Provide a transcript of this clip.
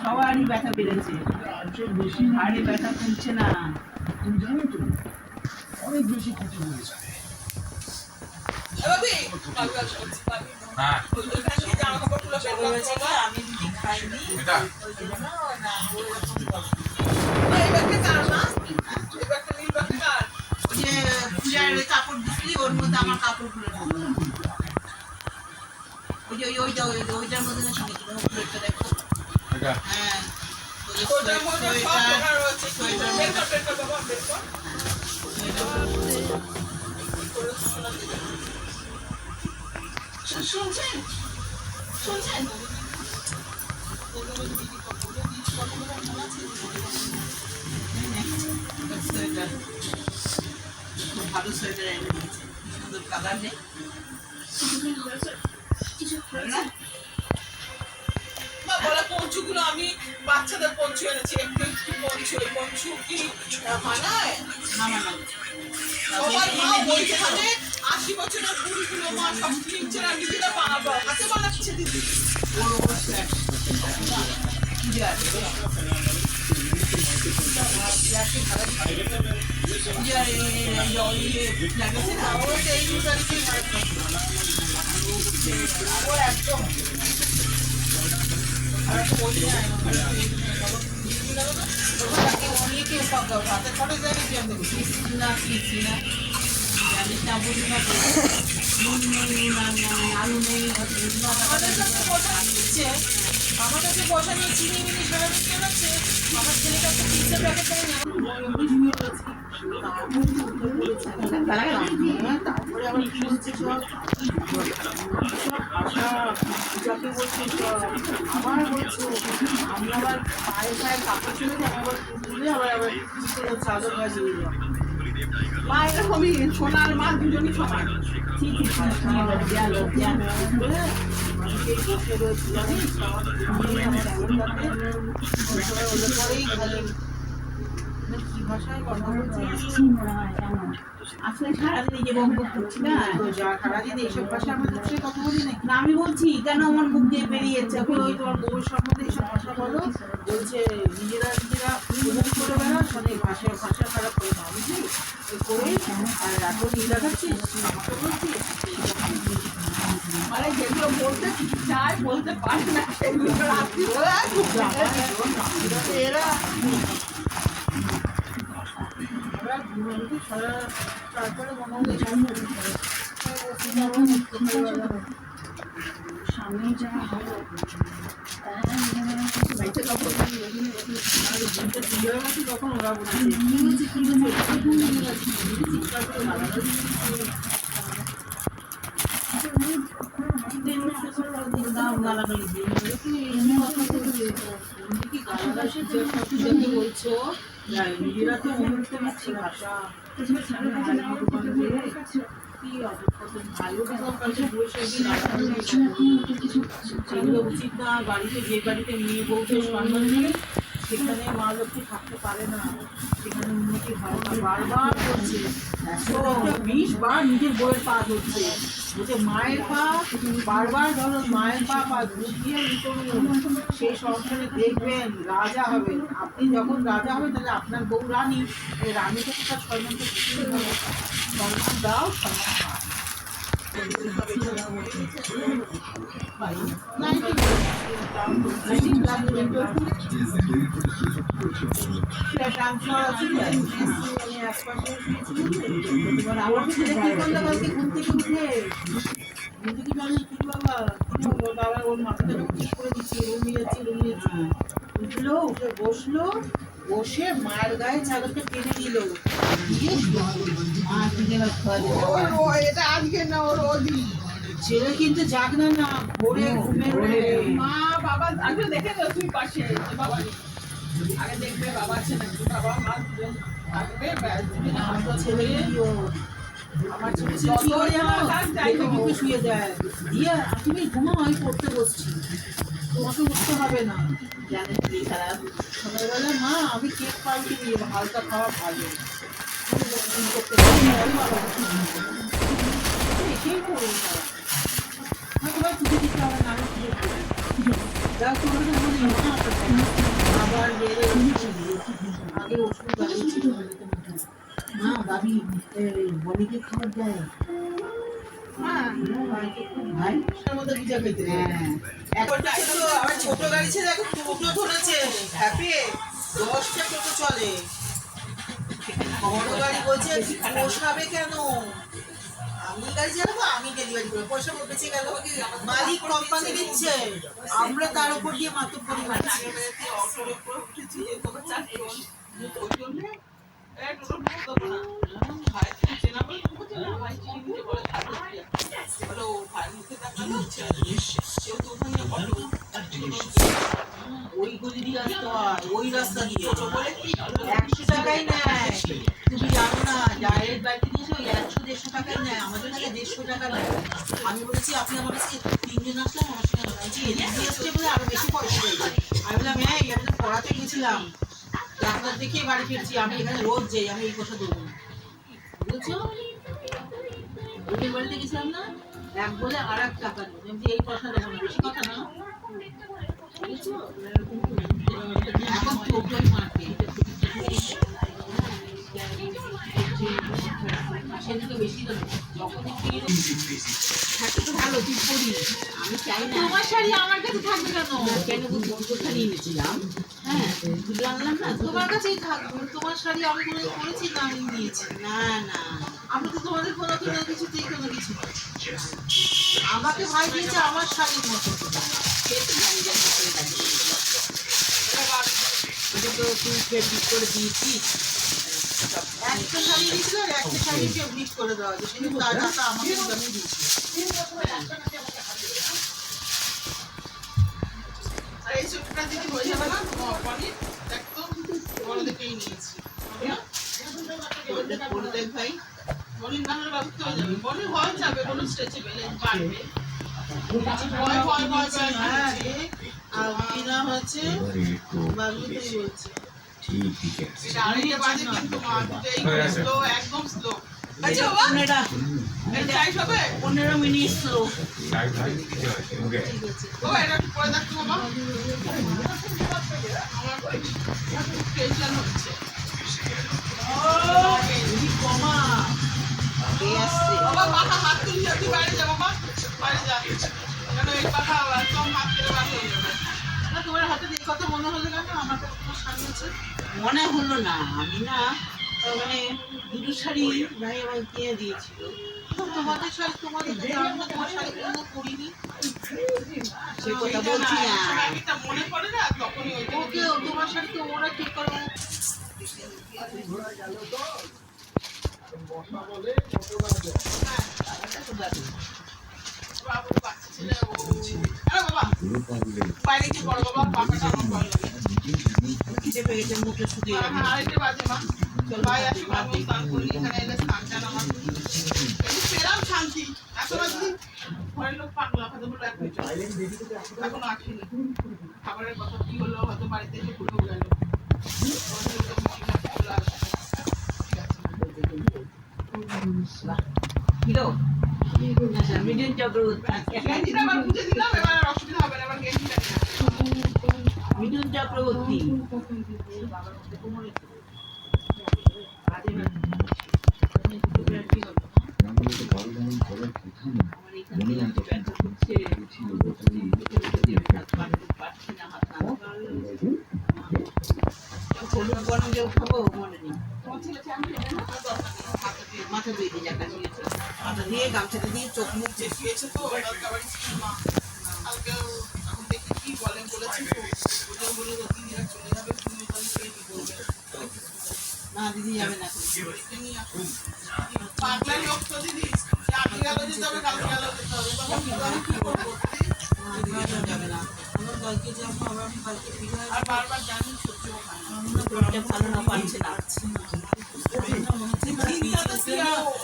খাওয়ারই ব্যথা বেড়েছে, হাড়ে ব্যথা কমছে না। তুমি জানো তো অনেক বেশি ক্ষতি হয়ে যায়। আমি যদি খাইনি কাপড় দিচ্ছি, ওর মধ্যে আমার কাপড় গুলো ওইটার মধ্যে না সঙ্গে দেখো। হ্যাঁ শুনছেন শুনছেন খুব ভালো সোয়েটার এনে দিয়েছে, সুন্দর কালার নেই। পঞ্চুগুলো আমি বাচ্চাদের পঞ্চু এনেছি, একটু একটু পঞ্চু, এই পঞ্চু কি মানায়? বইখানে 80 বছরের বুড়িগুলো মা সব কিনছে না, নিজেরা হাতে বানাচ্ছে দিদি। আমার কাছে পয়সা নিয়ে চিনি মিনি সারাদিন চালাচ্ছে। আমার ছেলেটা একটা পিজ্জার প্যাকেট তারপরে আবার কি হচ্ছে সব যাকে বলছে আবার বলছো আমি আবার পায়ে পায়ে কাপড় ছিল, আবার আবার চাদর বাজিয়ে দিলাম। মা এরকমই সোনার মা দুজনই সমান। ঠিক বসে রয়েছিলাম কি ভাষায় কথা বলছি আসলে সারাদিন এই যে বন্ধ করছি না, সারাদিন এইসব ভাষা আমরা দুঃখে কথা বলি না। আমি বলছি কেন আমার মুখ দিয়ে বেরিয়েছে, ওই তোমার বউর সম্বন্ধে এইসব ভাষা বলো, বলছে নিজেরা উপভোগ করে বেড়া, সাথে ভাষা খারাপ করে না বুঝলি করে। আর এখন নিয়ে দেখাচ্ছিস আমাকে বলছিস মানে যেগুলো বলতে চায় বলতে পারে না সেগুলো এরা তারপরে মনে হলো সামনে যা হলো তখন ওরা বলছো নিজেরা তো অনুভূত নিচ্ছি ভাষা উচিত না। বাড়িতে যে বাড়িতে মেয়ে বউকে সম্মান নেই সেখানে মা লক্ষ্মী থাকতে পারে না, সেখানে উন্নতি হয় না। বারবার করছে 20 বার নিজের বইয়ের পা ধরছে, বলছে মায়ের পা বারবার ধরো, মায়ের পা ধুকিয়ে সেই সংসারে দেখবেন রাজা হবেন। আপনি যখন রাজা হবেন তাহলে আপনার বউ রানী, রানীকে তো তার সম্মান তো দিতেই হবে, সম্মান দাও সম্মান পাও। বসলো, বসে মায়ের গায়ে চাদরটা টেনে দিল, এটা আজকে না ওর অধি ছেলে কিন্তু জাগনা না ভোরে ঘুমের মা বাবা আগে দেখে তো তুই পাশে বাবা আগে দেখবে বাবা আছে না বাবা মা দুজন থাকবে আমার ছেলে আমার ছেলে কিন্তু শুয়ে যায় দিয়ে তুমি ঘুমাও, আমি পড়তে বসছি, তোমাকে উঠতে হবে না। জানেন কি খারাপ সকালবেলা মা আমি কেক পাল্টি নিয়ে হালকা খাওয়া ভালো করতে সেই করুন তারা পুজো দিতে হবে না। যাও তোমাকে বলি আবার বেড়ে আগে ওষুধ বাড়িয়েছিল মা ভাবি বলিকে খাবার দেয় ভাই মধ্যে ভিজা খেতে এখন তো আবার ছোট গাড়ি ছে দেখো টোটো ধরেছে হ্যাপি 10টা টোটো চলে বড় গাড়ি বলছে পোষাবে কেন আমি গাড়ি চালাবো আমি ডেলিভারি করবো পয়সা বেঁচে গেল মালিক কোম্পানি দিচ্ছে আমরা তার উপর দিয়ে মাত্র পরিমাণ অটোর উপর উঠেছি তোমার 4 জন ওই জন্য টোটো না ভাই চেনা বলে বুঝতে না ভাই চিনি বলে হ্যালো ভাই মুখে তাকালো কেউ তো ওখানে অটো ওই গলি দিয়ে আসতে হয় ওই রাস্তা দিয়ে বলে কি 100 টাকাই নেয় তুমি জানো না ডাইরেক্ট বাড়িতে নিয়েছে ওই 100-150 টাকাই নেয় আমাদের কাছে 150 টাকা নেয় আমি বলেছি আপনি আমার কাছে 3 জন আসলাম আমার সঙ্গে বলছি এদিক দিয়ে আসছে বলে আরো বেশি পয়সা দেবে আমি বললাম হ্যাঁ আমি তো পড়াতে গেছিলাম ডাক্তার দেখিয়ে বাড়ি ফিরছি আমি এখানে রোজ যাই আমি এই কথা দেবো না বুঝছো ওদের বাড়িতে গেছিলাম না এক বলে আর এক টাকা নেই আমি এই কথা দেবো না বেশি কথা না বুঝছো এখন টোটোই মারবে সেদিকে বেশি দেবো যখন থাকে তো ভালো তুই করিস আমি চাই না তোমার শাড়ি আমার কাছে থাকবে কেন কেন তুই বন্ধুখানে এনেছিলাম হ্যাঁ তুলে আনলাম না তোমার কাছেই থাকবে তোমার শাড়ি আমি কোনো করেছি না আমি নিয়েছি না না আমি তো তোমাদের কোনো কিছুতেই কোনো কিছু না। আমাকে ভাই দিয়েছে আমার শাড়ির মতো সে তো জানি যে কি করে থাকবে। এটা তো তুই ফেব্রিক করে দিয়েছিস একটা শাড়ি দিয়েছিল আর একটা শাড়ি ফেব্রিক করে দেওয়া হয়েছে কিন্তু তার টাকা আমাকে আমি দিয়েছি আর এই চুটটা দিদি হয়ে যাবে না পনির একদম বড় দেখেই নিয়েছি বলে দেখ ভাই পনির না হলে বাবু হয়ে যাবে পনির হয়ে যাবে কোনো স্ট্রেচেবল বাড়বে ভয় ভয় ভয় ভয় হ্যাঁ আর কিনা হচ্ছে বাবু তুই বলছি ঠিক আছে এটা আরেকটা বাজে কিন্তু মা দুটোই স্লো একদম স্লো আচ্ছা বাবা এটা চাই হবে 15 মিনিট স্লো ভাই ভাই ঠিক আছে ওকে বাবা এটা একটু পরে দেখো বাবা আমার টেনশন হচ্ছে কমা এই আসছে বাবা মাথা হাত তুললে তুই বাইরে যা বাবা বাইরে যা কেন এই পাখা একদম হাত কেটে বার হয়ে যাবে না তোমার হাতে এই কথা মনে হলো কেন আমার তো তোমার শাড়ি আছে মনে হলো না আমি না মানে দুটো শাড়ি ভাই আমাকে কিনে দিয়েছিল তোমাদের শাড়ি তোমাদের তো জানো না তোমার শাড়ি কোনো করিনি সে কথা বলছি না একটা মনে পড়ে না তখনই ওই ওকে তোমার শাড়ি তো ওরা ঠিক করো বাবু বাচ্চা ছেলে ও আরে বাবা বাইরে কি বড় বাবা পাখাটা আমার ভালো লাগে খিদে পেয়ে গেছে মুখে শুকিয়ে গেছে আরেকটা বাজে মা চল ভাই আসি বাবু স্নান করি এখানে এলে স্নান টান আমার একটু পেলাম শান্তি এখন যদি ঘরের লোক পাগলা হয়তো বলে এখন আসেনি খাবারের কথা কি হলো হয়তো বাড়িতে এসে ভুলেও গেল কিলো আচ্ছা মিডিয়াম চক্রবর্তী গেঞ্জিটা আবার বুঝে দিলাম এবার আর অসুবিধা হবে না এবার গেঞ্জিটা মিঠুন চক্রবর্তী আমাদের তো ভালো যেমন করার কথা না মনে হয় তখন ছিল হলুদ গরম যে খাবো মনে নেই তোমার ছেলে চ্যাম্পিয়ন না মাথা ধুয়ে দিয়ে জায়গা দিয়েছে মাথা দিয়ে গামছাটা দিয়ে চোখ মুখ যে শুয়েছে তো কালকে আবার স্কুল মা কালকে এখন দেখি কি বলে বলেছে তো ওদের বলে দিদিরা চলে যাবে তুমি তাহলে কে কি করবে না দিদি যাবে না পাগলা লোক তো দিদি আজকে গেল যেতে হবে কালকে গেল যেতে হবে তখন আমি কি করবো যাবে না আমার কালকে যাবো আবার কালকে ফিরে আর বারবার জানি সহ্য হয় না শরীরটা ভালো না পারছে না চিন্তা তো কি আর